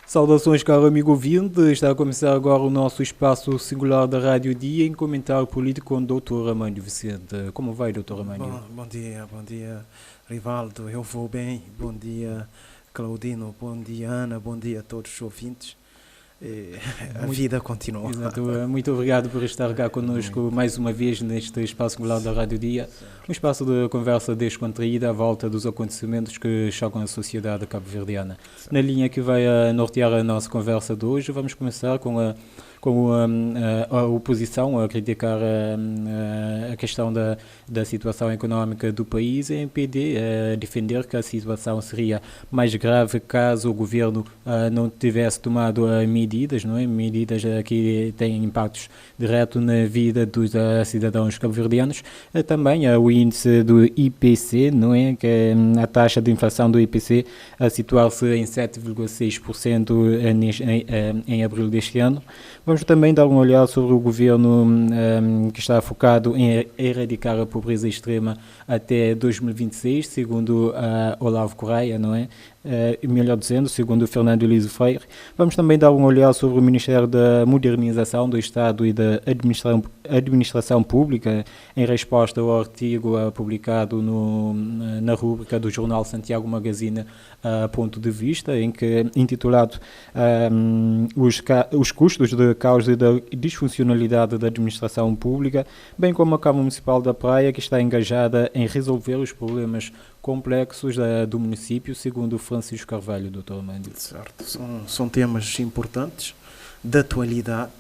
Saudações, caro amigo ouvinte. Está a começar agora o nosso espaço singular da Rádio Dia em comentário político com o Dr. Armândio Vicente. Como vai, Dr. Armândio? Bom dia, Rivaldo. Eu vou bem. Bom dia, Claudino. Bom dia, Ana. Bom dia a todos os ouvintes. A vida continua. Exato. Muito obrigado por estar cá connosco mais uma vez neste espaço singular da Rádio Dia. Um espaço de conversa descontraída à volta dos acontecimentos que chocam a sociedade cabo-verdiana. Na linha que vai nortear a nossa conversa de hoje, vamos começar com a oposição a criticar a questão da situação económica do país e a MPD a defender que a situação seria mais grave caso o governo não tivesse tomado medidas, não é? Medidas que têm impactos diretos na vida dos cidadãos cabo-verdianos. Também o índice do IPC, não é? Que é a taxa de inflação do IPC a situar-se em 7,6% em abril deste ano. Vamos também dar uma olhada sobre o governo que está focado em erradicar a pobreza extrema até 2026, segundo Olavo Correia, não é? Melhor dizendo, segundo Fernando Elísio Freire. Vamos também dar uma olhada sobre o Ministério da Modernização do Estado e da Administração Pública, em resposta ao artigo publicado na rúbrica do jornal Santiago Magazine Ponto de Vista, em que intitulado os custos de causa da disfuncionalidade da administração pública, bem como a Câmara Municipal da Praia, que está engajada em resolver os problemas complexos do município, segundo Francisco Carvalho, Dr. Armândio. Certo. São temas importantes, de atualidade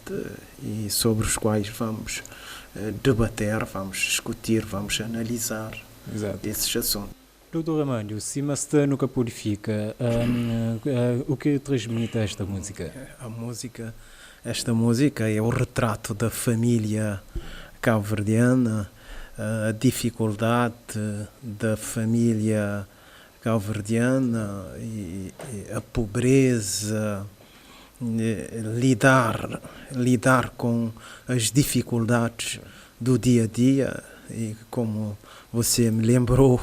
e sobre os quais vamos debater, vamos discutir, vamos analisar. Exato. Esses assuntos. Dr. Armândio, se Mastã nunca purifica, o que transmite esta música? Esta música é o retrato da família cabo-verdiana, a dificuldade da família cabo-verdiana e a pobreza, lidar com as dificuldades do dia a dia. E como você me lembrou,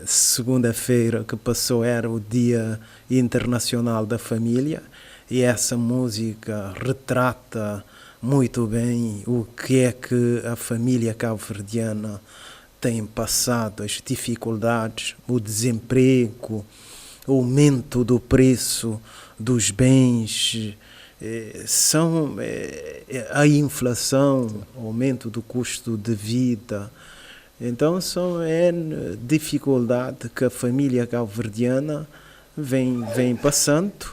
segunda-feira que passou era o Dia Internacional da Família, e essa música retrata muito bem o que é que a família cabo-verdiana tem passado, as dificuldades, o desemprego, o aumento do preço dos bens, a inflação, o aumento do custo de vida. Então são dificuldades que a família cabo-verdiana vem passando,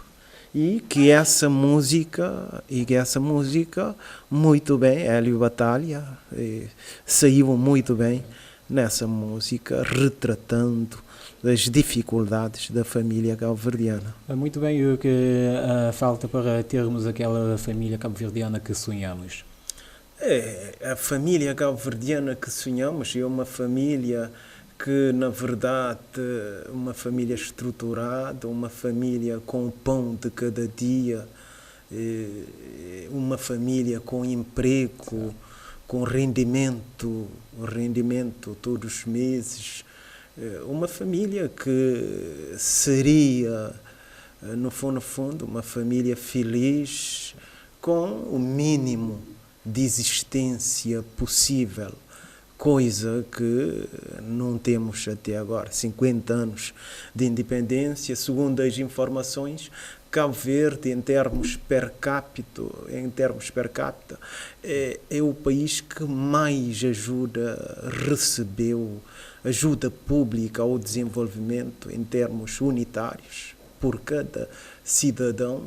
e que essa música muito bem, Hélio Batalha saiu muito bem nessa música, retratando as dificuldades da família cabo-verdiana. Muito bem, o que falta para termos aquela família cabo-verdiana que sonhamos? A família cabo-verdiana que sonhamos é uma família que, na verdade, uma família estruturada, uma família com o pão de cada dia, uma família com emprego, com rendimento todos os meses, uma família que seria, no fundo, uma família feliz, com o mínimo de existência possível, coisa que não temos até agora. 50 anos de independência, segundo as informações, Cabo Verde, em termos per capita, é o país que mais recebeu ajuda pública ao desenvolvimento em termos unitários por cada cidadão.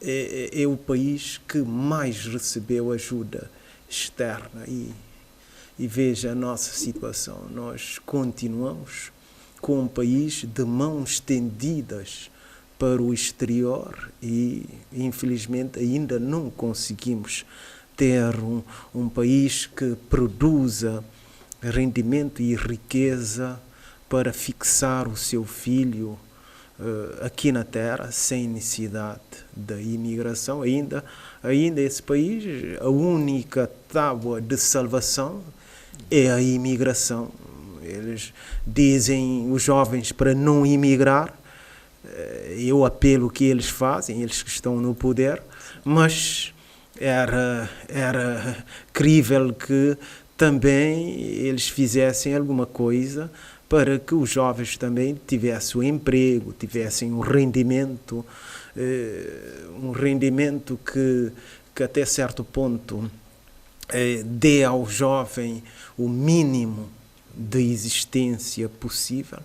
É o país que mais recebeu ajuda externa. E veja a nossa situação. Nós continuamos com um país de mãos estendidas para o exterior e, infelizmente, ainda não conseguimos ter um país que produza rendimento e riqueza para fixar o seu filho aqui na terra, sem necessidade da imigração. Ainda esse país, a única tábua de salvação é a imigração. Eles dizem, os jovens, para não imigrar, é o apelo que eles fazem, eles que estão no poder, mas era crível que também eles fizessem alguma coisa para que os jovens também tivessem um emprego, tivessem um rendimento que até certo ponto dê ao jovem o mínimo de existência possível.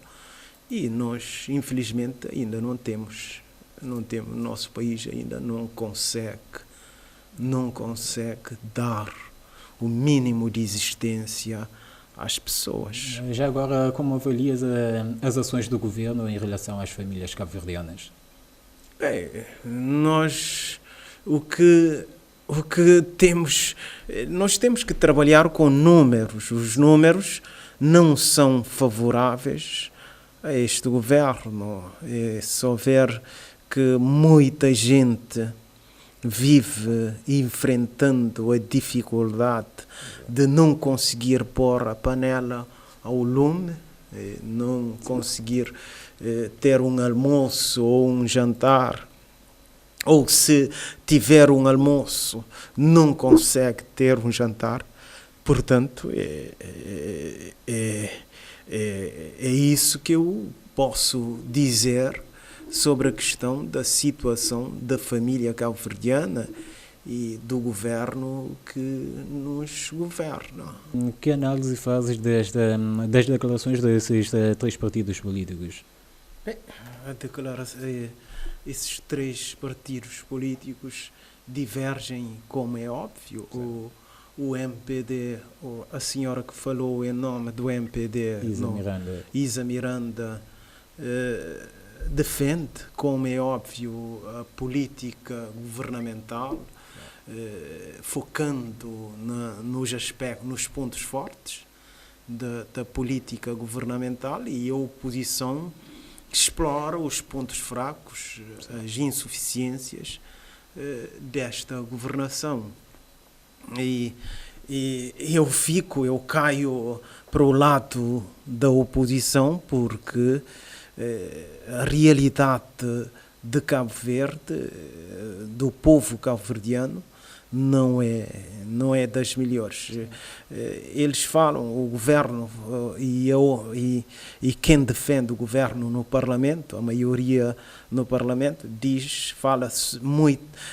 E nós, infelizmente, ainda não temos, nosso país ainda não consegue dar o mínimo de existência às pessoas. Já agora, como avalias as ações do governo em relação às famílias cabo-verdianas? Nós temos que trabalhar com números. Os números não são favoráveis a este governo. Só ver que muita gente vive enfrentando a dificuldade de não conseguir pôr a panela ao lume, não conseguir ter um almoço ou um jantar, ou se tiver um almoço, não consegue ter um jantar. Portanto, é isso que eu posso dizer sobre a questão da situação da família cabo-verdiana e do governo que nos governa. Que análise fazes das declarações desses três partidos políticos? Esses três partidos políticos divergem, como é óbvio. O MPD, a senhora que falou em nome do MPD, Isa Miranda, defende, como é óbvio, a política governamental, focando nos pontos fortes da política governamental, e a oposição explora os pontos fracos, as insuficiências desta governação. E eu caio para o lado da oposição, porque a realidade de Cabo Verde, do povo cabo-verdiano, não é das melhores. Eles falam, o governo e quem defende o governo no Parlamento, a maioria no Parlamento, fala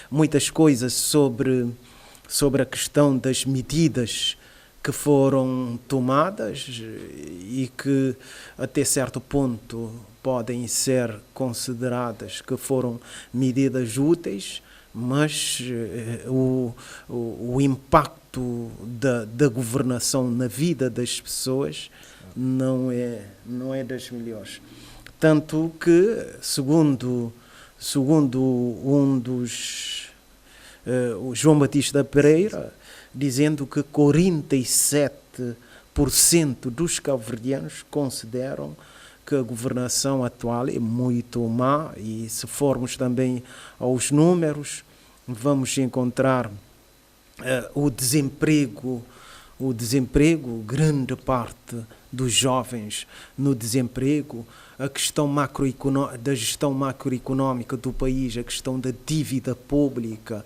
muitas coisas sobre a questão das medidas que foram tomadas e que até certo ponto podem ser consideradas que foram medidas úteis, mas o impacto da governação na vida das pessoas não é das melhores. Tanto que, segundo um dos o João Batista Pereira, dizendo que 47% dos cabo-verdianos consideram que a governação atual é muito má, e se formos também aos números, vamos encontrar o desemprego, grande parte dos jovens no desemprego, a questão da gestão macroeconómica do país, a questão da dívida pública,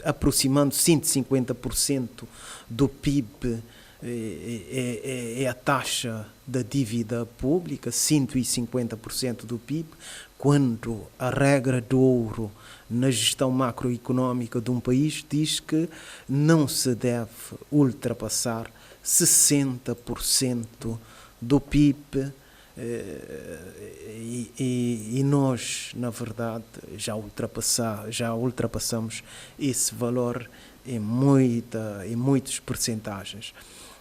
aproximando 150% do PIB, é a taxa da dívida pública, 150% do PIB, quando a regra de ouro na gestão macroeconómica de um país diz que não se deve ultrapassar 60% do PIB, e nós, na verdade, já ultrapassamos esse valor em muitas percentagens.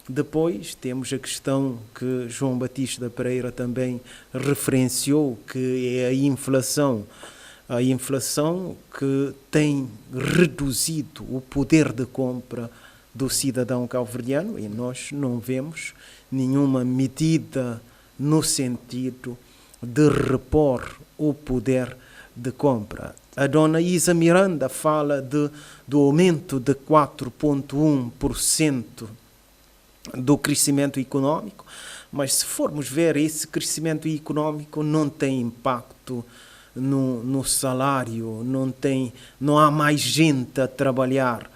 Depois temos a questão que João Batista Pereira também referenciou, que é a inflação que tem reduzido o poder de compra do cidadão cabo-verdiano, e nós não vemos nenhuma medida no sentido de repor o poder de compra. A dona Isa Miranda fala do aumento de 4,1% do crescimento económico, mas se formos ver, esse crescimento económico não tem impacto no salário, não há mais gente a trabalhar.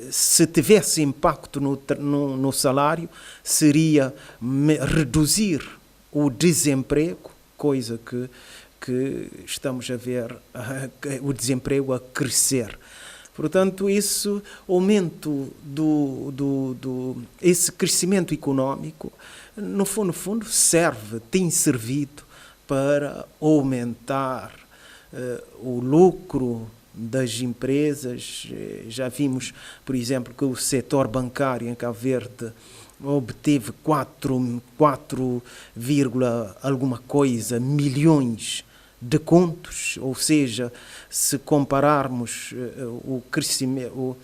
Se tivesse impacto no salário, seria reduzir o desemprego, coisa que estamos a ver o desemprego a crescer. Portanto, esse aumento esse crescimento económico, no fundo, tem servido para aumentar o lucro das empresas. Já vimos, por exemplo, que o setor bancário em Cabo Verde obteve 4, alguma coisa milhões de contos, ou seja, se compararmos o crescimento,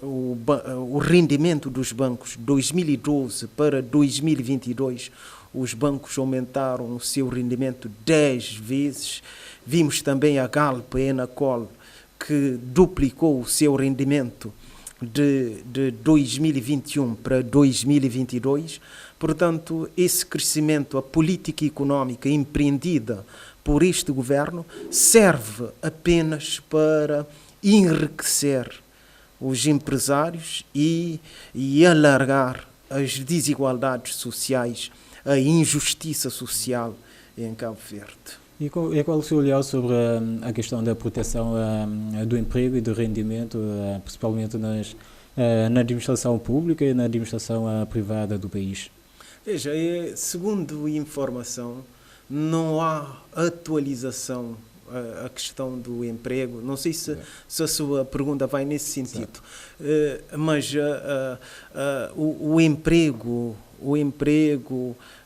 o rendimento dos bancos de 2012 para 2022, os bancos aumentaram o seu rendimento 10 vezes. Vimos também a Galp e a Enacol, que duplicou o seu rendimento de 2021 para 2022. Portanto, esse crescimento, a política económica empreendida por este governo, serve apenas para enriquecer os empresários e alargar as desigualdades sociais, a injustiça social em Cabo Verde. E qual é o seu olhar sobre a questão da proteção do emprego e do rendimento, principalmente na administração pública e na administração privada do país? Veja, segundo informação, não há atualização a questão do emprego. Não sei se a sua pergunta vai nesse sentido, mas o emprego,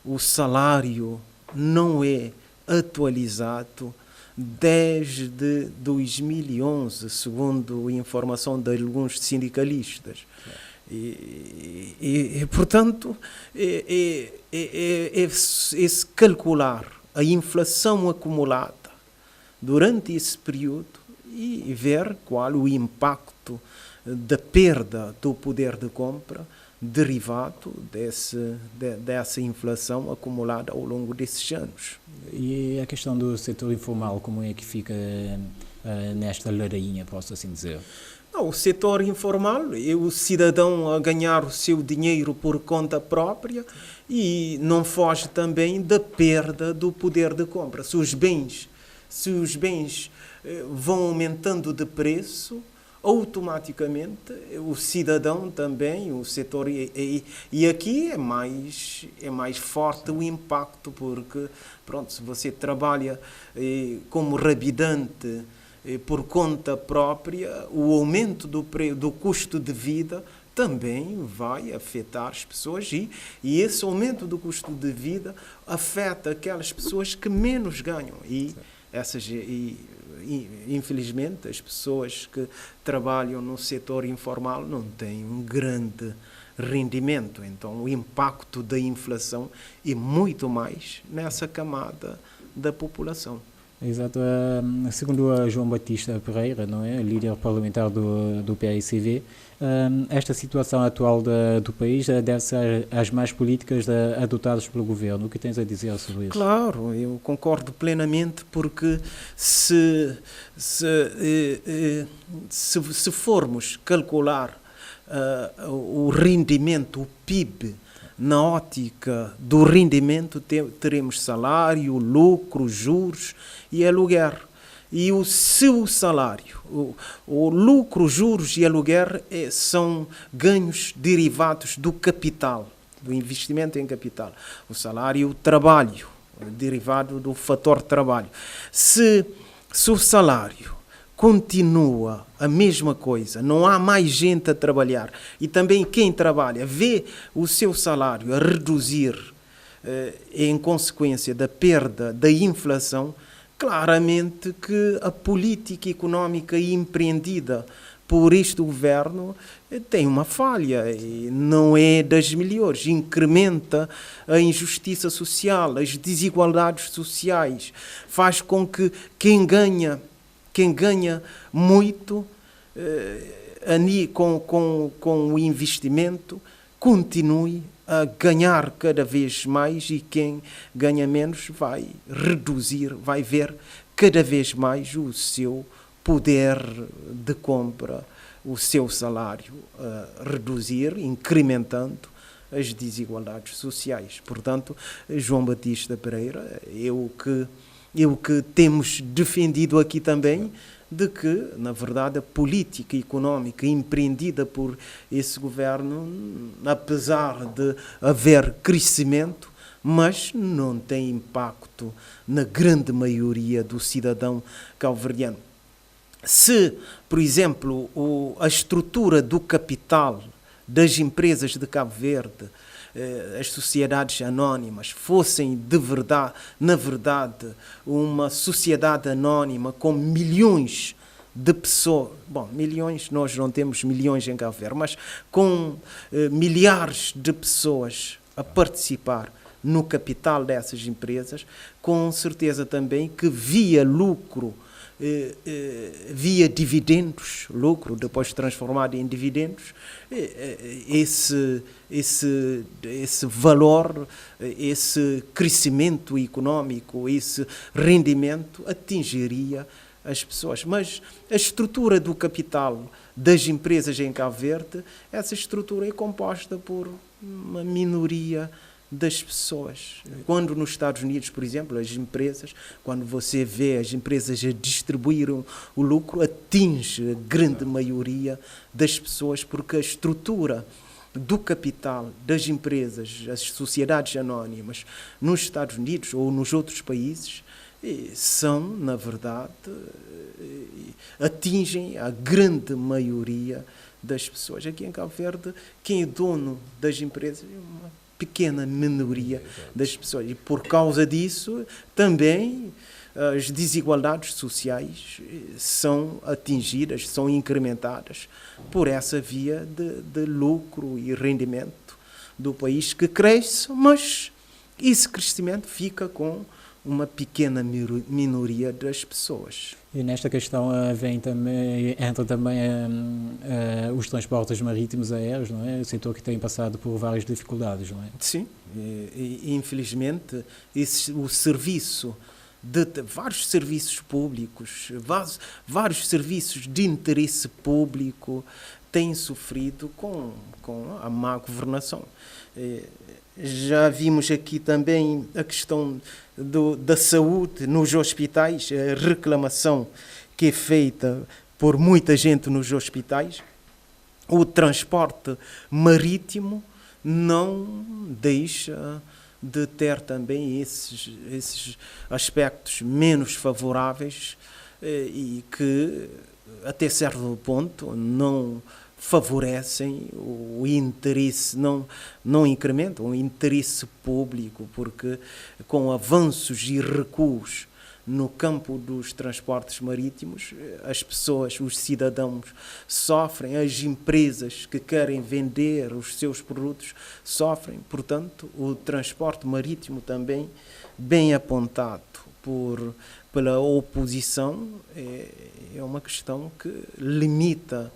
o salário não é atualizado desde 2011, segundo a informação de alguns sindicalistas. Portanto, esse calcular a inflação acumulada durante esse período e ver qual o impacto da perda do poder de compra derivado dessa inflação acumulada ao longo desses anos. E a questão do setor informal, como é que fica nesta ladainha, posso assim dizer? Não, o setor informal é o cidadão a ganhar o seu dinheiro por conta própria e não foge também da perda do poder de compra. Se os bens vão aumentando de preço, automaticamente o cidadão também, o setor, e aqui é mais forte o impacto, porque pronto, se você trabalha como rabidante por conta própria, o aumento do custo de vida também vai afetar as pessoas e esse aumento do custo de vida afeta aquelas pessoas que menos ganham infelizmente as pessoas que trabalham no setor informal não têm um grande rendimento, então o impacto da inflação é muito mais nessa camada da população. Exato. Segundo a João Batista Pereira, não é, líder parlamentar do PAICV, esta situação atual do país deve-se às más políticas adotadas pelo governo. O que tens a dizer sobre isso? Claro, eu concordo plenamente, porque se formos calcular o rendimento, o PIB, na ótica do rendimento, teremos salário, lucro, juros e aluguer. E se o salário, o lucro, juros e aluguer são ganhos derivados do capital, do investimento em capital. O salário, o trabalho, derivado do fator trabalho. Se o salário continua a mesma coisa, não há mais gente a trabalhar e também quem trabalha vê o seu salário a reduzir em consequência da perda da inflação, claramente que a política económica empreendida por este governo tem uma falha e não é das melhores, incrementa a injustiça social, as desigualdades sociais, faz com que quem ganha muito com o investimento continue a ganhar cada vez mais, e quem ganha menos vai reduzir, vai ver cada vez mais o seu poder de compra, o seu salário reduzir, incrementando as desigualdades sociais. Portanto, João Batista Pereira, é o que temos defendido aqui também, de que, na verdade, a política económica empreendida por esse governo, apesar de haver crescimento, mas não tem impacto na grande maioria do cidadão cabo-verdiano. Se, por exemplo, a estrutura do capital das empresas de Cabo Verde, as sociedades anónimas, fossem de verdade, na verdade, uma sociedade anónima com milhões de pessoas, bom, milhões, nós não temos milhões em Cabo Verde, mas com milhares de pessoas a participar no capital dessas empresas, com certeza também que via lucro, via dividendos, lucro depois transformado em dividendos, esse valor, esse crescimento económico, esse rendimento atingiria as pessoas. Mas a estrutura do capital das empresas em Cabo Verde, essa estrutura é composta por uma minoria das pessoas. Quando nos Estados Unidos, por exemplo, as empresas, quando você vê as empresas a distribuir o lucro, atinge a grande maioria das pessoas, porque a estrutura do capital das empresas, as sociedades anónimas nos Estados Unidos ou nos outros países, são, na verdade, atingem a grande maioria das pessoas. Aqui em Cabo Verde, quem é dono das empresas é uma pequena minoria das pessoas, e por causa disso também as desigualdades sociais são atingidas, são incrementadas por essa via de lucro e rendimento do país, que cresce, mas esse crescimento fica com uma pequena minoria das pessoas. E nesta questão entra também os transportes marítimos aéreos, não é? O setor que tem passado por várias dificuldades, não é? Sim, e infelizmente o serviço de vários serviços públicos, vários serviços de interesse público têm sofrido com a má governação. Já vimos aqui também a questão da saúde nos hospitais, a reclamação que é feita por muita gente nos hospitais. O transporte marítimo não deixa de ter também esses aspectos menos favoráveis e que, até certo ponto, não favorecem o interesse, não incrementam o interesse público, porque com avanços e recuos no campo dos transportes marítimos, as pessoas, os cidadãos sofrem, as empresas que querem vender os seus produtos sofrem. Portanto, o transporte marítimo também, bem apontado pela oposição, é uma questão que limita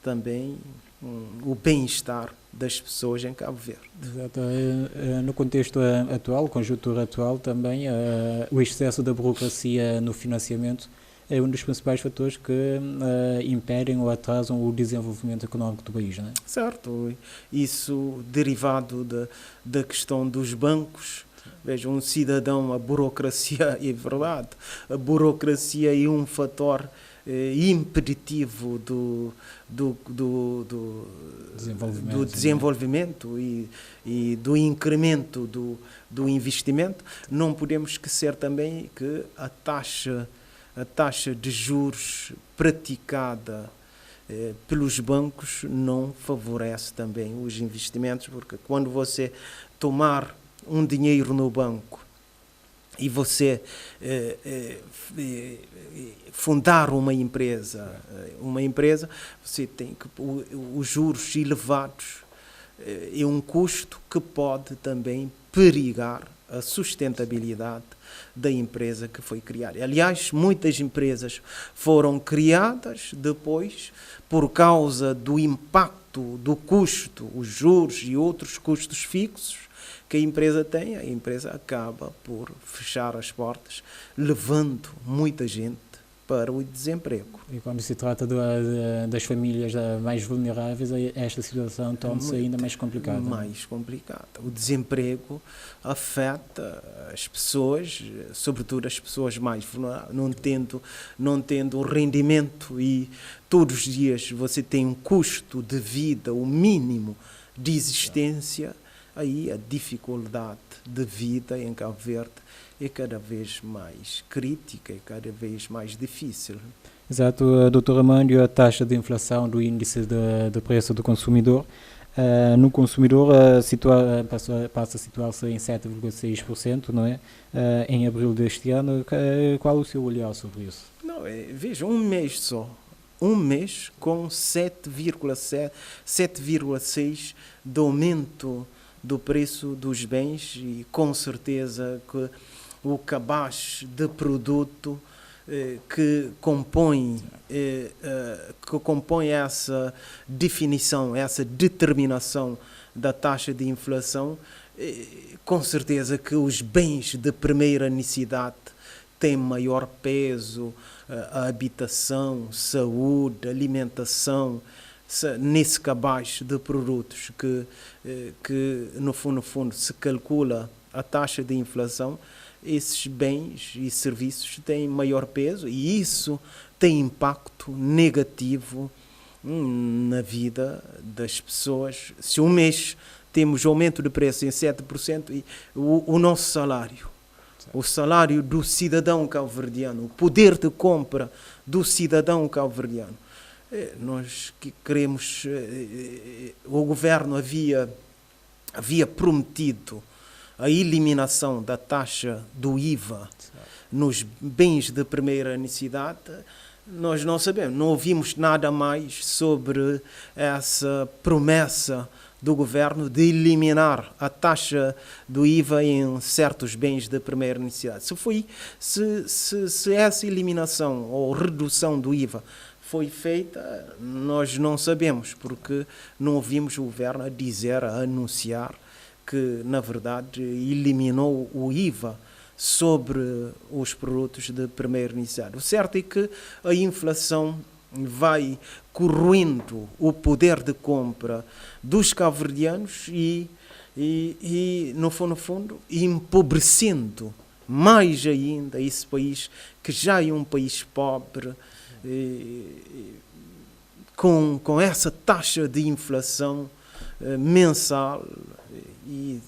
também o bem-estar das pessoas em Cabo Verde. Exato. No contexto atual, conjuntura atual também, o excesso da burocracia no financiamento é um dos principais fatores que impedem ou atrasam o desenvolvimento económico do país, não é? Certo. Isso derivado da questão dos bancos. Veja, um cidadão, a burocracia, é verdade, a burocracia é um fator impeditivo do desenvolvimento e do incremento do investimento. Não podemos esquecer também que a taxa de juros praticada pelos bancos não favorece também os investimentos, porque quando você tomar um dinheiro no banco e você fundar uma empresa, você tem que os juros elevados é um custo que pode também perigar a sustentabilidade da empresa que foi criada. Aliás, muitas empresas foram criadas depois por causa do impacto do custo, os juros e outros custos fixos que a empresa tem, a empresa acaba por fechar as portas, levando muita gente para o desemprego. E quando se trata das famílias mais vulneráveis, esta situação torna-se ainda mais complicada. Mais complicada. O desemprego afeta as pessoas, sobretudo as pessoas mais vulneráveis, não tendo rendimento, e todos os dias você tem um custo de vida, o mínimo de existência, aí a dificuldade de vida em Cabo Verde é cada vez mais crítica, é cada vez mais difícil. Exato, Dr. Armando, a taxa de inflação do índice de preço do consumidor, no consumidor passa a situar-se em 7,6%, não é? Em abril deste ano. Qual o seu olhar sobre isso? Não, veja, um mês com 7,6% de aumento do preço dos bens, e com certeza que o cabaz de produto que compõe essa definição, essa determinação da taxa de inflação, com certeza que os bens de primeira necessidade têm maior peso, a habitação, saúde, alimentação, nesse cabaz de produtos que no fundo se calcula a taxa de inflação. Esses bens e serviços têm maior peso, e isso tem impacto negativo na vida das pessoas. Se um mês temos aumento de preço em 7%, e o nosso salário, o salário do cidadão cabo-verdiano, o poder de compra do cidadão cabo-verdiano, nós que queremos, o governo havia prometido a eliminação da taxa do IVA nos bens de primeira necessidade. Nós não sabemos, não ouvimos nada mais sobre essa promessa do governo de eliminar a taxa do IVA em certos bens de primeira necessidade. Se essa eliminação ou redução do IVA foi feita, nós não sabemos, porque não ouvimos o governo a anunciar que, na verdade, eliminou o IVA sobre os produtos de primeira necessidade. O certo é que a inflação vai corroendo o poder de compra dos cabo-verdianos e no fundo, empobrecendo mais ainda esse país, que já é um país pobre, com essa taxa de inflação mensal e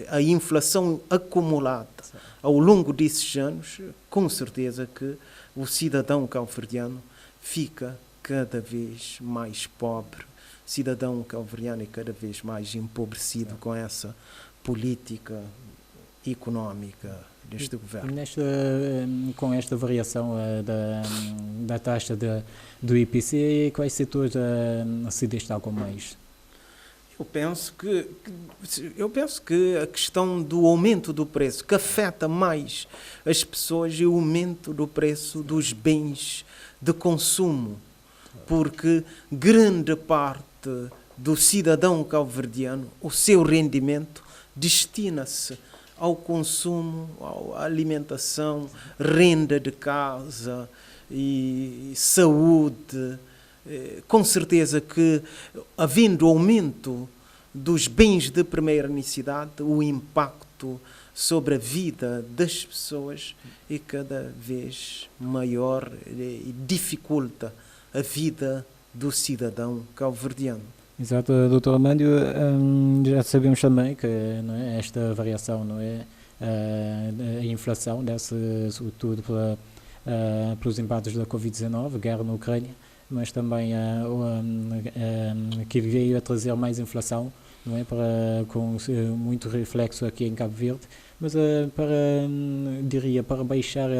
a inflação acumulada ao longo desses anos. Com certeza que o cidadão cabo-verdiano fica cada vez mais pobre, o cidadão cabo-verdiano é cada vez mais empobrecido com essa política económica deste governo. Com esta variação da taxa do IPC, quais setores se destacam mais? Eu penso que a questão do aumento do preço, que afeta mais as pessoas, é o aumento do preço dos bens de consumo, porque grande parte do cidadão cabo-verdiano, o seu rendimento destina-se ao consumo, à alimentação, renda de casa e saúde. Com certeza que, havendo aumento dos bens de primeira necessidade, o impacto sobre a vida das pessoas é cada vez maior e dificulta a vida do cidadão cabo-verdiano. Exato, Dr. Armando, já sabemos também que, não é, esta variação, não é, a inflação deve-se sobretudo pelos impactos da Covid-19, guerra na Ucrânia, mas também que veio a trazer mais inflação, não é, com muito reflexo aqui em Cabo Verde, mas para baixar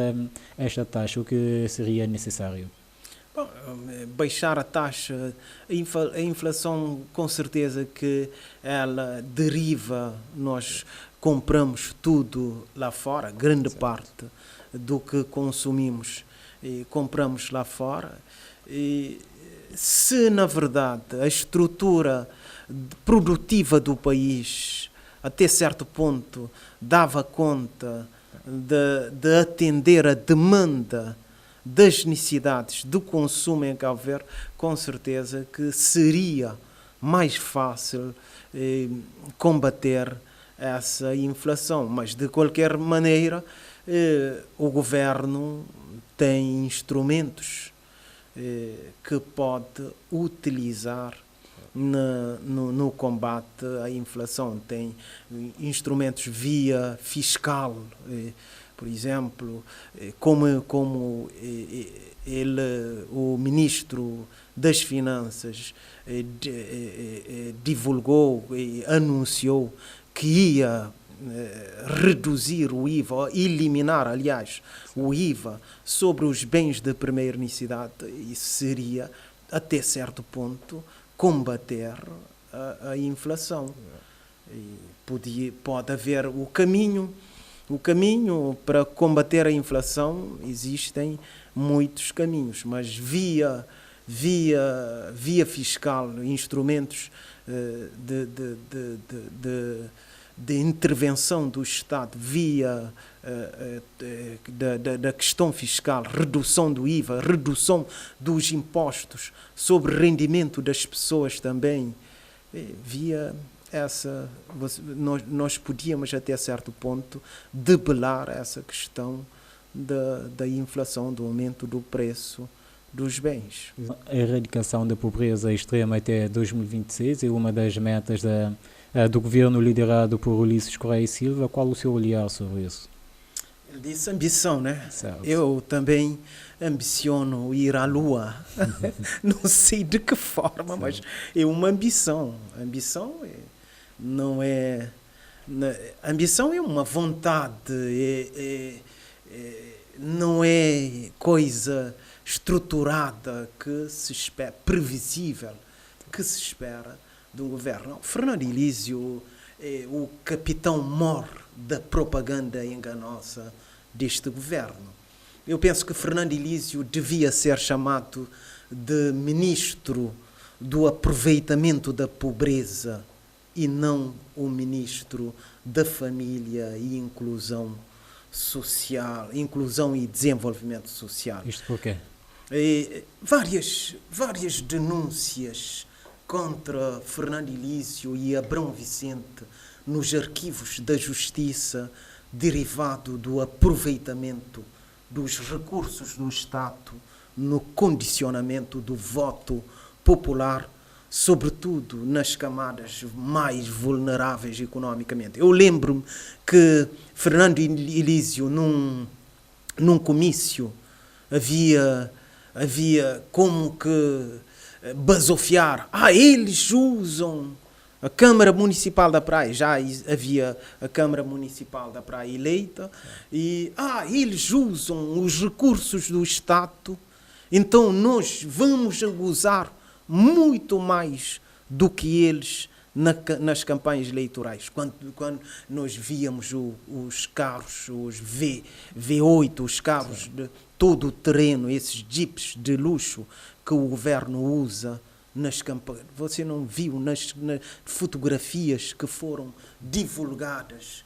esta taxa, o que seria necessário? Bom, baixar a taxa, a inflação, com certeza que ela deriva, nós compramos tudo lá fora, grande parte do que consumimos compramos lá fora. E se, na verdade, a estrutura produtiva do país, até certo ponto, dava conta de atender a demanda das necessidades do consumo em Cabo Verde, com certeza que seria mais fácil combater essa inflação. Mas, de qualquer maneira, o governo tem instrumentos que pode utilizar no combate à inflação. Tem instrumentos via fiscal, por exemplo, como o ministro das Finanças divulgou e anunciou que ia reduzir o IVA, eliminar, aliás, o IVA sobre os bens de primeira necessidade. Isso seria, até certo ponto, combater a inflação. E pode haver o caminho para combater a inflação. Existem muitos caminhos, mas via fiscal, instrumentos de intervenção do Estado, via da questão fiscal, redução do IVA, redução dos impostos sobre rendimento das pessoas também, via essa, nós podíamos até certo ponto debelar essa questão da inflação, do aumento do preço dos bens. A erradicação da pobreza extrema até 2026 é uma das metas do governo liderado por Ulisses Correia e Silva. Qual o seu olhar sobre isso? Ele disse ambição, né? Certo. Eu também ambiciono ir à Lua. Não sei de que forma, mas é uma ambição. Ambição é uma vontade, não é coisa estruturada que se espera, previsível, que se espera de um governo. Não, Fernando Elísio é o capitão-mor da propaganda enganosa deste governo. Eu penso que Fernando Elísio devia ser chamado de ministro do aproveitamento da pobreza e não o ministro da família e inclusão social, inclusão e desenvolvimento social. Isto porquê? Várias denúncias contra Fernando Elísio e Abrão Vicente nos arquivos da Justiça, derivado do aproveitamento dos recursos do Estado no condicionamento do voto popular, sobretudo nas camadas mais vulneráveis economicamente. Eu lembro-me que Fernando Elísio, num comício, havia como que basofiar. Eles usam a Câmara Municipal da Praia. Já havia a Câmara Municipal da Praia eleita. E eles usam os recursos do Estado. Então nós vamos usar muito mais do que eles nas campanhas eleitorais. Quando nós víamos os carros, os V8, os carros de todo o terreno, esses jeeps de luxo que o governo usa nas campanhas. Você não viu nas fotografias que foram divulgadas,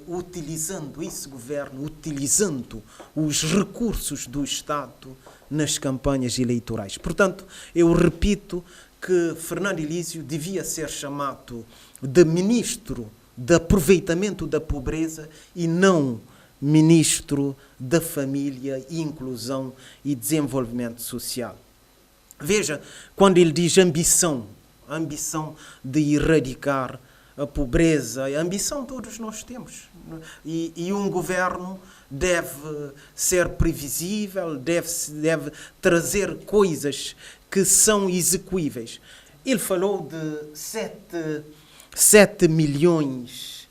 utilizando esse governo, utilizando os recursos do Estado nas campanhas eleitorais. Portanto, eu repito que Fernando Elísio devia ser chamado de ministro de aproveitamento da pobreza e não ministro da família, inclusão e desenvolvimento social. Veja, quando ele diz ambição de erradicar a pobreza, a ambição todos nós temos. E um governo deve ser previsível, deve trazer coisas que são execuíveis. Ele falou de 7 milhões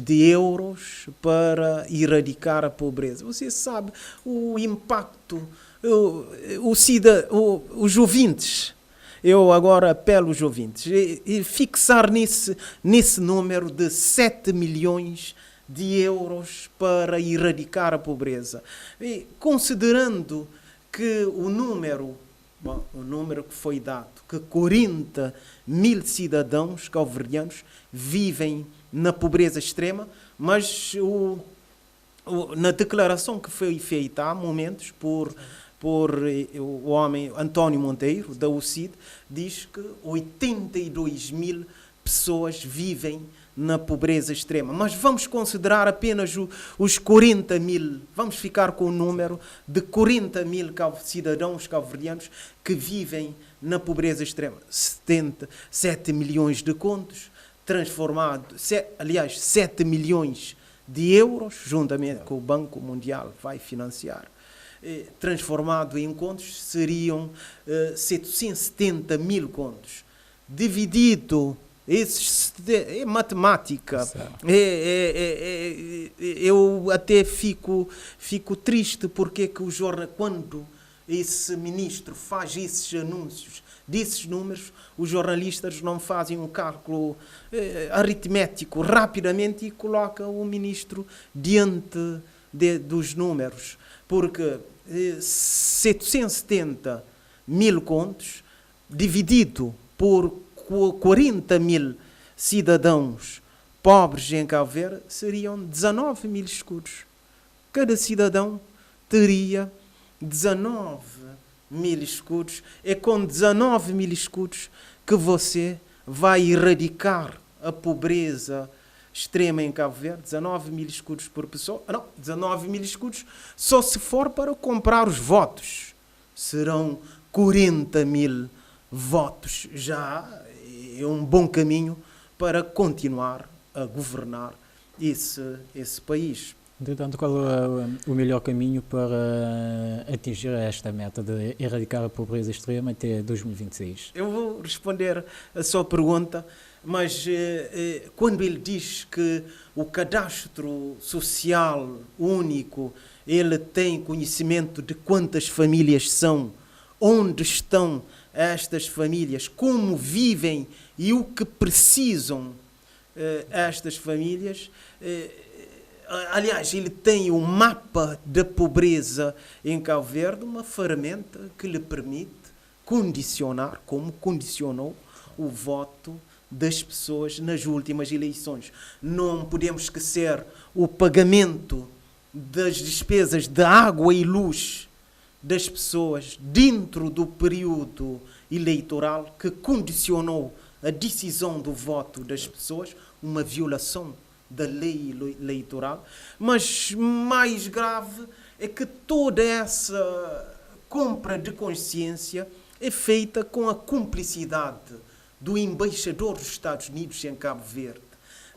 de euros para erradicar a pobreza. Você sabe o impacto, os ouvintes, eu agora apelo aos ouvintes, e fixar nesse número de 7 milhões de euros para erradicar a pobreza. E considerando que o número que foi dado, que 40 mil cidadãos cabo-verdianos vivem na pobreza extrema, mas na declaração que foi feita há momentos por o homem António Monteiro, da UCID, diz que 82 mil pessoas vivem na pobreza extrema. Mas vamos considerar apenas os 40 mil, vamos ficar com o número de 40 mil cidadãos cabo-verdianos que vivem na pobreza extrema. 7 milhões de contos, 7 milhões de euros, juntamente com o Banco Mundial vai financiar, transformado em contos, seriam 770 mil contos. Dividido, é matemática. Eu até fico triste porque que o jornal, quando esse ministro faz esses anúncios desses números, os jornalistas não fazem um cálculo aritmético rapidamente e colocam o ministro diante dos números. Porque 770 mil contos dividido por 40 mil cidadãos pobres em Cabo Verde seriam 19 mil escudos. Cada cidadão teria 19 mil escudos. É com 19 mil escudos que você vai erradicar a pobreza extrema em Cabo Verde. 19 mil escudos por pessoa. Não, 19 mil escudos só se for para comprar os votos. Serão 40 mil votos. Já é um bom caminho para continuar a governar esse país. Entretanto, qual é o melhor caminho para atingir esta meta de erradicar a pobreza extrema até 2026? Eu vou responder a sua pergunta, mas quando ele diz que o cadastro social único, ele tem conhecimento de quantas famílias são, onde estão estas famílias, como vivem e o que precisam estas famílias. Aliás, ele tem o mapa da pobreza em Cabo Verde, uma ferramenta que lhe permite condicionar, como condicionou o voto das pessoas nas últimas eleições. Não podemos esquecer o pagamento das despesas de água e luz das pessoas dentro do período eleitoral, que condicionou a decisão do voto das pessoas, uma violação da lei eleitoral. Mas mais grave é que toda essa compra de consciência é feita com a cumplicidade do embaixador dos Estados Unidos em Cabo Verde,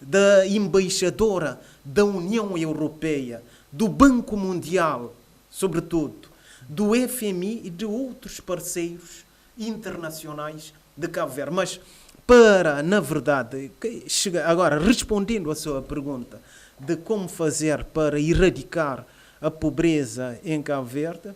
da embaixadora da União Europeia, do Banco Mundial, sobretudo, do FMI e de outros parceiros internacionais de Cabo Verde. Mas na verdade, agora respondendo à sua pergunta de como fazer para erradicar a pobreza em Cabo Verde,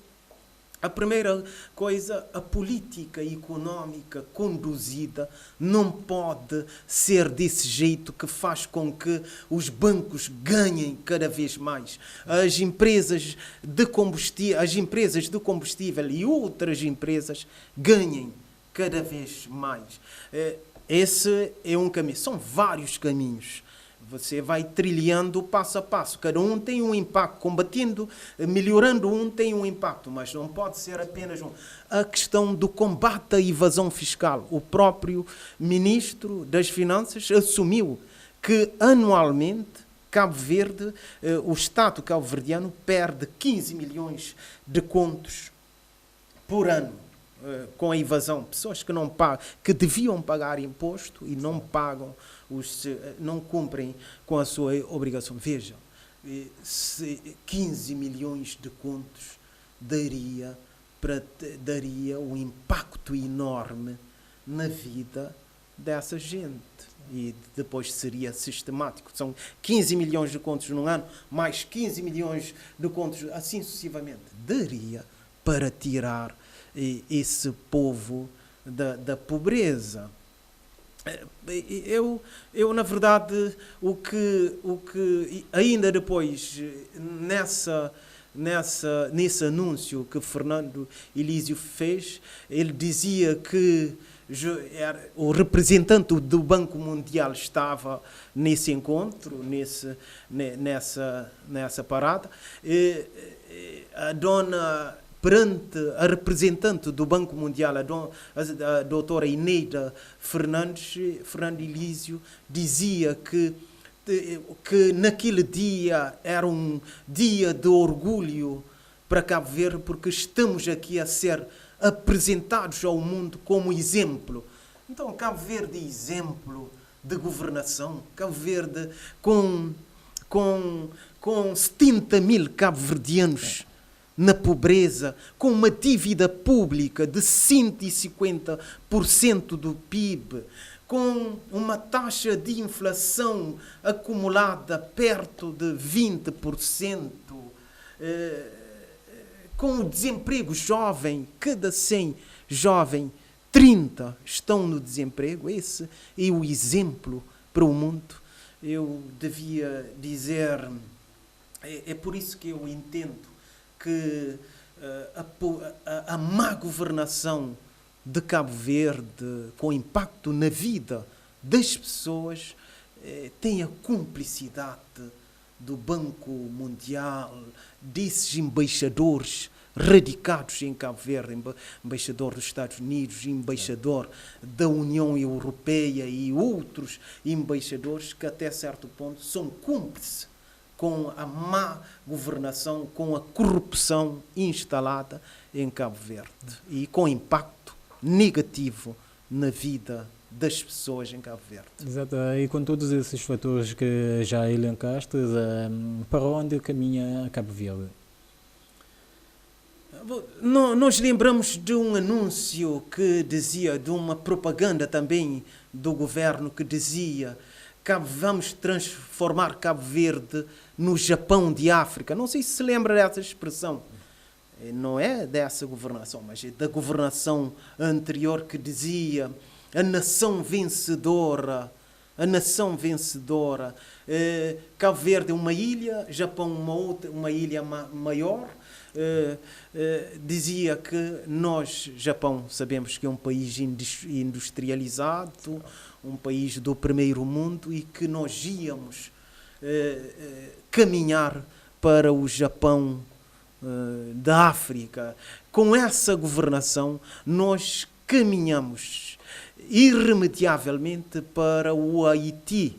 a primeira coisa, a política económica conduzida não pode ser desse jeito que faz com que os bancos ganhem cada vez mais. As empresas de combustível e outras empresas ganhem cada vez mais. Esse é um caminho. São vários caminhos. Você vai trilhando passo a passo. Cada um tem um impacto. Combatendo, melhorando um tem um impacto, mas não pode ser apenas um. A questão do combate à evasão fiscal. O próprio Ministro das Finanças assumiu que anualmente Cabo Verde, o Estado cabo-verdiano perde 15 milhões de contos por ano com a evasão. Pessoas que não pagam, que deviam pagar imposto e não pagam, não cumprem com a sua obrigação. Vejam, 15 milhões de contos daria um impacto enorme na vida dessa gente. E depois seria sistemático. São 15 milhões de contos num ano, mais 15 milhões de contos, assim sucessivamente. Daria para tirar esse povo da pobreza. Eu na verdade, o que ainda depois nesse anúncio que Fernando Elísio fez, ele dizia que o representante do Banco Mundial estava nesse encontro, nessa parada, a dona, perante a representante do Banco Mundial, a doutora Ineida Fernando Elísio, dizia que naquele dia era um dia de orgulho para Cabo Verde, porque estamos aqui a ser apresentados ao mundo como exemplo. Então, Cabo Verde é exemplo de governação. Cabo Verde com 70 mil cabo-verdianos na pobreza, com uma dívida pública de 150% do PIB, com uma taxa de inflação acumulada perto de 20%, com o desemprego jovem, cada 100 jovens, 30 estão no desemprego. Esse é o exemplo para o mundo. Eu devia dizer, é por isso que eu entendo que a má governação de Cabo Verde, com impacto na vida das pessoas, tem a cumplicidade do Banco Mundial, desses embaixadores radicados em Cabo Verde, embaixador dos Estados Unidos, embaixador da União Europeia e outros embaixadores que até certo ponto são cúmplices com a má governação, com a corrupção instalada em Cabo Verde e com impacto negativo na vida das pessoas em Cabo Verde. Exato, e com todos esses fatores que já elencaste, para onde caminha Cabo Verde? Nós lembramos de um anúncio que dizia, de uma propaganda também do governo que dizia: vamos transformar Cabo Verde no Japão de África. Não sei se se lembra dessa expressão. Não é dessa governação, mas é da governação anterior, que dizia: a nação vencedora, a nação vencedora. Cabo Verde é uma ilha, Japão uma ilha maior. Dizia que nós, Japão, sabemos que é um país industrializado, um país do primeiro mundo, e que nós íamos caminhar para o Japão da África. Com essa governação, nós caminhamos irremediavelmente para o Haiti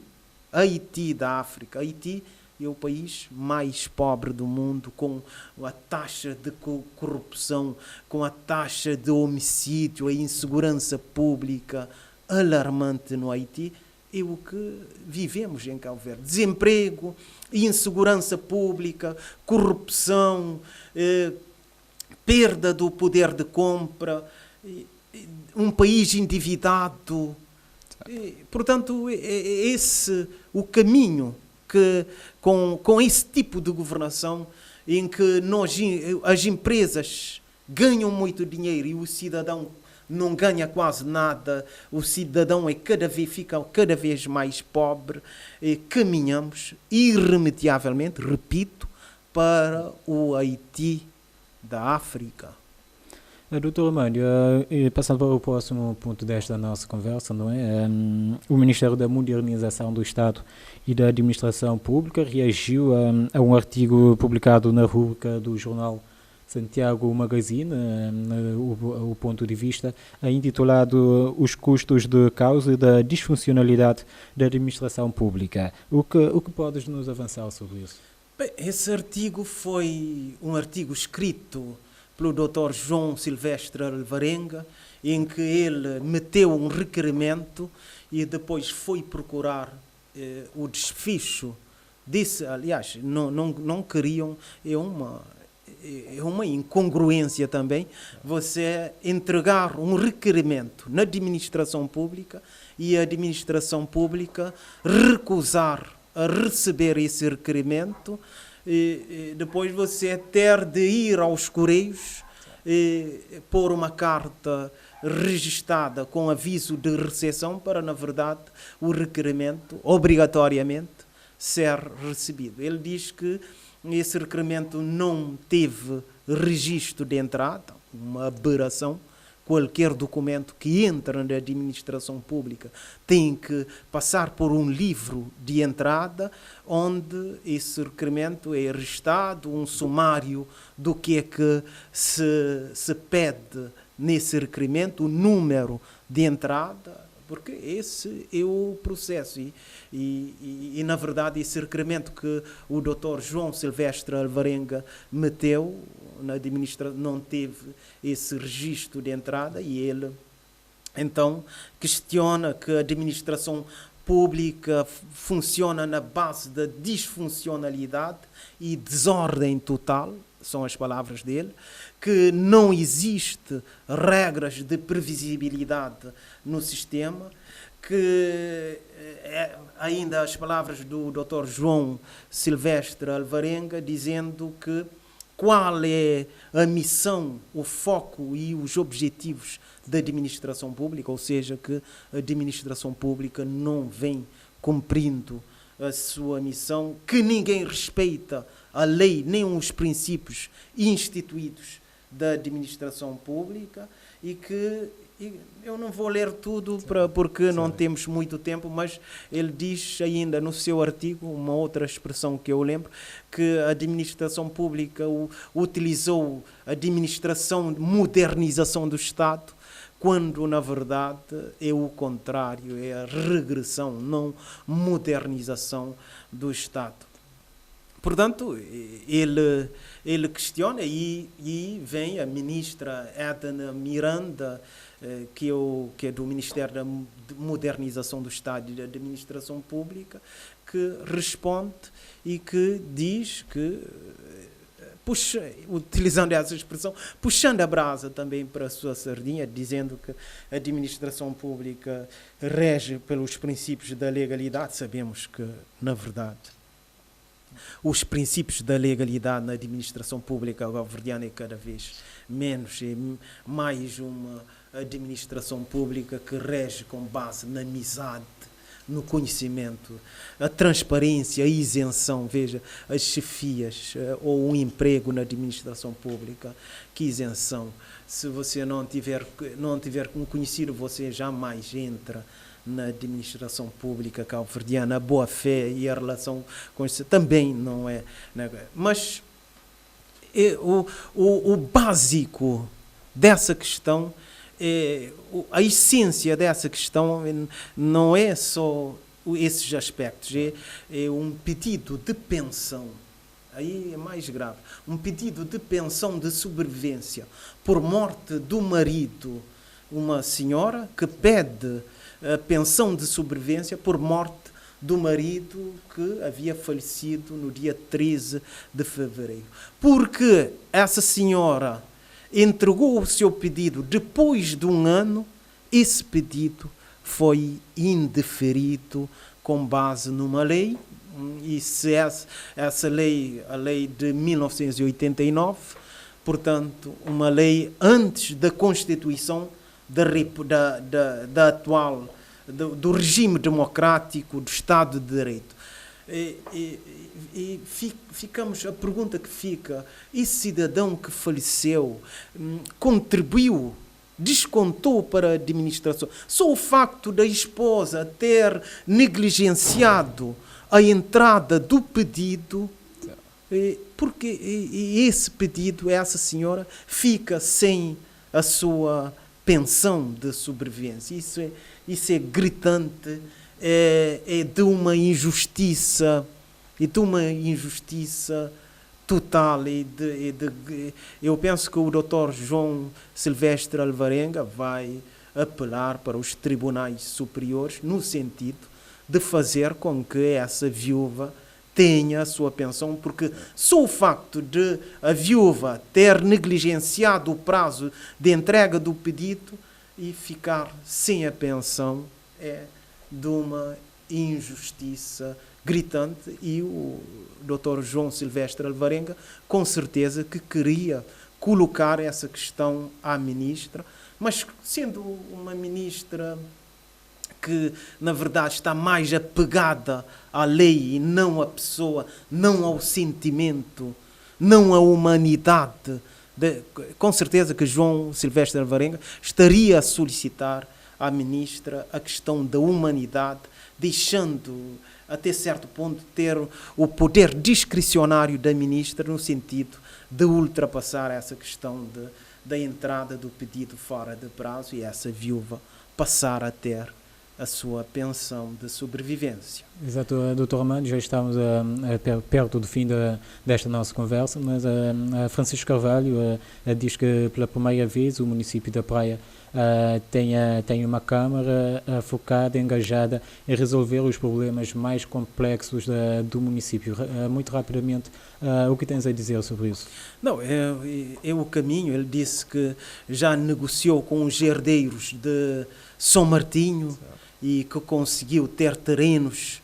da África. Haiti é o país mais pobre do mundo, com a taxa de corrupção, com a taxa de homicídio, a insegurança pública alarmante no Haiti. É o que vivemos em Cabo Verde. Desemprego, insegurança pública, corrupção, perda do poder de compra, um país endividado. Portanto, é esse o caminho que, com esse tipo de governação, em que as empresas ganham muito dinheiro e o cidadão não ganha quase nada, o cidadão fica cada vez mais pobre, caminhamos irremediavelmente, repito, para o Haiti da África. Doutor Armando, passando para o próximo ponto desta nossa conversa, não é? O Ministério da Modernização do Estado e da Administração Pública reagiu a um artigo publicado na rúbrica do jornal Santiago Magazine, o ponto de vista, intitulado Os custos de causa e da disfuncionalidade da administração pública. O que podes nos avançar sobre isso? Bem, esse artigo foi um artigo escrito pelo Dr. João Silvestre Alvarenga, em que ele meteu um requerimento e depois foi procurar o desfecho disse, aliás, não queriam, é uma incongruência também, você entregar um requerimento na administração pública e a administração pública recusar a receber esse requerimento, e depois você ter de ir aos Correios pôr uma carta registada com aviso de recepção para, na verdade, o requerimento obrigatoriamente ser recebido. Ele diz que esse requerimento não teve registro de entrada, uma aberração. Qualquer documento que entra na administração pública tem que passar por um livro de entrada, onde esse requerimento é registado, um sumário do que é que se pede nesse requerimento, o número de entrada, porque esse é o processo. E na verdade, esse requerimento que o Dr. João Silvestre Alvarenga meteu na administração não teve esse registro de entrada, e ele então questiona que a administração pública funciona na base da disfuncionalidade e desordem total, são as palavras dele, que não existe regras de previsibilidade no sistema, que ainda as palavras do Dr. João Silvestre Alvarenga, dizendo que qual é a missão, o foco e os objetivos da administração pública, ou seja, que a administração pública não vem cumprindo a sua missão, que ninguém respeita a lei, nem os princípios instituídos da administração pública, e que eu não vou ler tudo porque não temos muito tempo, mas ele diz ainda no seu artigo, uma outra expressão que eu lembro, que a administração pública utilizou a administração, modernização do Estado, quando na verdade é o contrário, é a regressão, não modernização do Estado. Portanto, ele questiona, e vem a ministra Edna Miranda, que é do Ministério da Modernização do Estado e da Administração Pública, que responde e que diz que, utilizando essa expressão, puxando a brasa também para a sua sardinha, dizendo que a administração pública rege pelos princípios da legalidade. Sabemos que, na verdade, os princípios da legalidade na administração pública cabo-verdiana é cada vez menos, é mais uma administração pública que rege com base na amizade, no conhecimento, a transparência, a isenção. Veja, as chefias ou um emprego na administração pública, que isenção. Se você não tiver conhecido, você jamais entra na administração pública cabo-verdiana. A boa-fé e a relação com isso também não é. Mas o básico dessa questão, a essência dessa questão não é só esses aspectos, é um pedido de pensão. Aí é mais grave. Um pedido de pensão de sobrevivência por morte do marido. Uma senhora que pede a pensão de sobrevivência por morte do marido que havia falecido no dia 13 de fevereiro. Porque essa senhora entregou o seu pedido depois de um ano, esse pedido foi indeferido com base numa lei, e se essa lei, a lei de 1989, portanto, uma lei antes da Constituição da atual, do regime democrático, do Estado de Direito. E ficamos, a pergunta que fica: esse cidadão que faleceu contribuiu, descontou para a administração? Só o facto da esposa ter negligenciado a entrada do pedido, porque esse pedido, essa senhora fica sem a sua pensão de sobrevivência. Isso é gritante, é de uma injustiça, total. Eu penso que o Dr. João Silvestre Alvarenga vai apelar para os tribunais superiores no sentido de fazer com que essa viúva tenha a sua pensão, porque só o facto de a viúva ter negligenciado o prazo de entrega do pedido e ficar sem a pensão é de uma injustiça gritante. E o Dr. João Silvestre Alvarenga, com certeza que queria colocar essa questão à ministra, mas sendo uma ministra que, na verdade, está mais apegada à lei e não à pessoa, não ao sentimento, não à humanidade. Com certeza que João Silvestre Alvarenga estaria a solicitar à ministra a questão da humanidade, deixando, até certo ponto, ter o poder discricionário da ministra no sentido de ultrapassar essa questão da entrada do pedido fora de prazo e essa viúva passar a ter a sua pensão de sobrevivência. Exato, Dr. Armando, já estamos perto do fim desta nossa conversa, mas a Francisco Carvalho diz que pela primeira vez o município da Praia tem uma Câmara focada, engajada em resolver os problemas mais complexos do município. Muito rapidamente, o que tens a dizer sobre isso? Não, é o caminho. Ele disse que já negociou com os herdeiros de São Martinho e que conseguiu ter terrenos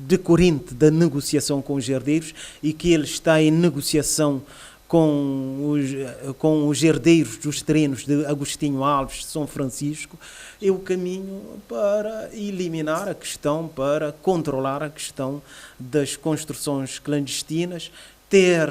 decorrente da negociação com os herdeiros e que ele está em negociação com os herdeiros dos terrenos de Agostinho Alves, de São Francisco. É o caminho para eliminar a questão, para controlar a questão das construções clandestinas, ter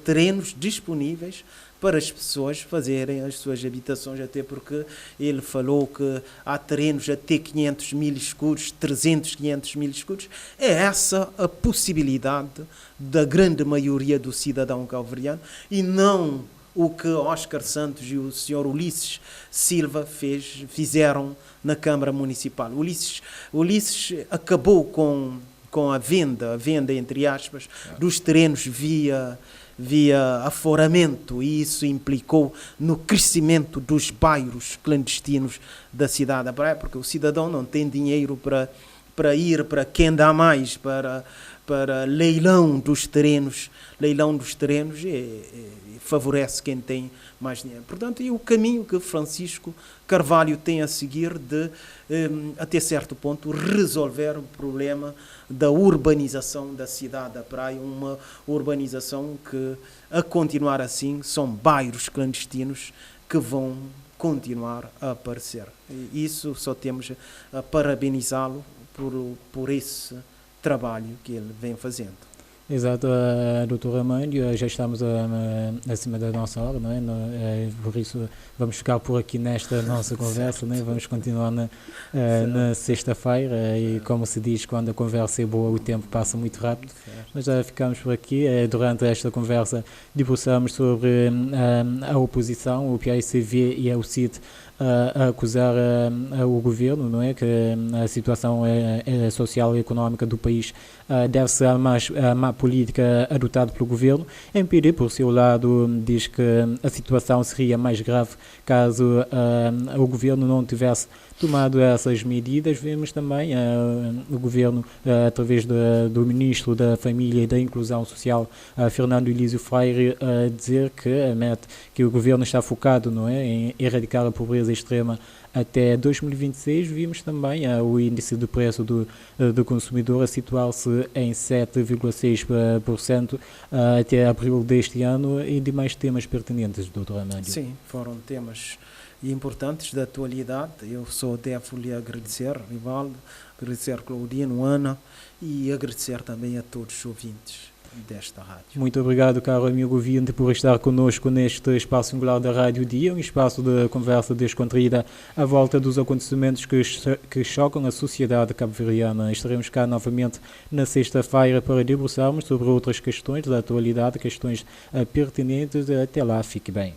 terrenos disponíveis para as pessoas fazerem as suas habitações, até porque ele falou que há terrenos até 500 mil escudos, 300, 500 mil escudos. É essa a possibilidade da grande maioria do cidadão cabo-verdiano e não o que Oscar Santos e o Sr. Ulisses Silva fizeram na Câmara Municipal. Ulisses acabou com a venda entre aspas, dos terrenos via aforamento, e isso implicou no crescimento dos bairros clandestinos da cidade da Praia, porque o cidadão não tem dinheiro para ir para quem dá mais, para leilão dos terrenos favorece quem tem mais dinheiro. Portanto, é o caminho que Francisco Carvalho tem a seguir de, até certo ponto, resolver o problema da urbanização da cidade da Praia, uma urbanização que, a continuar assim, são bairros clandestinos que vão continuar a aparecer. E isso só temos a parabenizá-lo por esse trabalho que ele vem fazendo. Exato, Dr. Armando, já estamos acima da nossa hora, não é? Por isso vamos ficar por aqui nesta nossa conversa, não é? Vamos continuar na sexta-feira e, como se diz, quando a conversa é boa o tempo passa muito rápido, mas já ficamos por aqui. Durante esta conversa debruçamos sobre a oposição, o PAICV e o CID a acusar o governo, não é? Que a situação social e económica do país deve-se à má política adotada pelo governo. A MPD, por seu lado, diz que a situação seria mais grave caso o governo não tivesse tomado essas medidas. Vemos também o governo, através do Ministro da Família e da Inclusão Social, Fernando Elísio Freire, dizer que o governo está focado, não é, em erradicar a pobreza extrema até 2026. Vimos também o índice de preço do consumidor a situar-se em 7,6% até abril deste ano, e demais temas pertinentes, Dr. Armando. Sim, foram temas importantes da atualidade. Eu só devo-lhe agradecer, Rivaldo, agradecer Claudino, Ana, e agradecer também a todos os ouvintes desta rádio. Muito obrigado, caro amigo ouvinte, por estar connosco neste espaço singular da Rádio Dia, um espaço de conversa descontraída à volta dos acontecimentos que chocam a sociedade cabo-verdiana. Estaremos cá novamente na sexta-feira para debruçarmos sobre outras questões da atualidade, questões pertinentes. Até lá, fique bem.